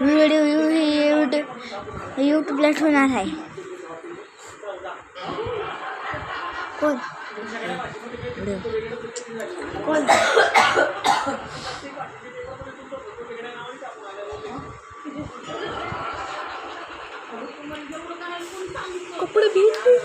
Video यूट्यूबला ठेवणार आहे. कोण कोण कपडे भेटले.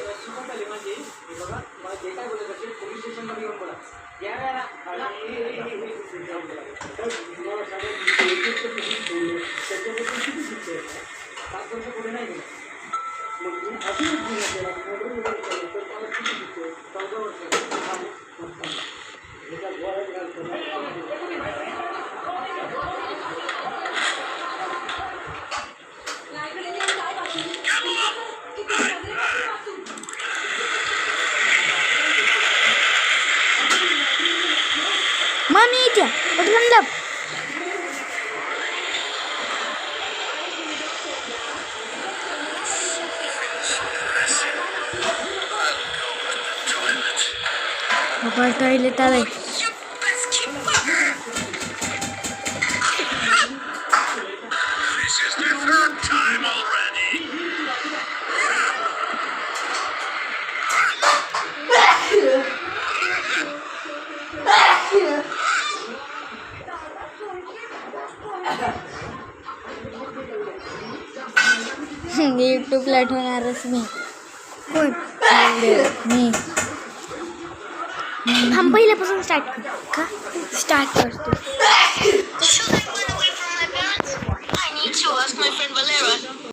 Mami aja, udah lengkap. Apa toilet tadi? This is the third time already. यूट्यूबला ठेवणारच मी. कोण मी हम पहिल्यापासून स्टार्ट कर का स्टार्ट करतो.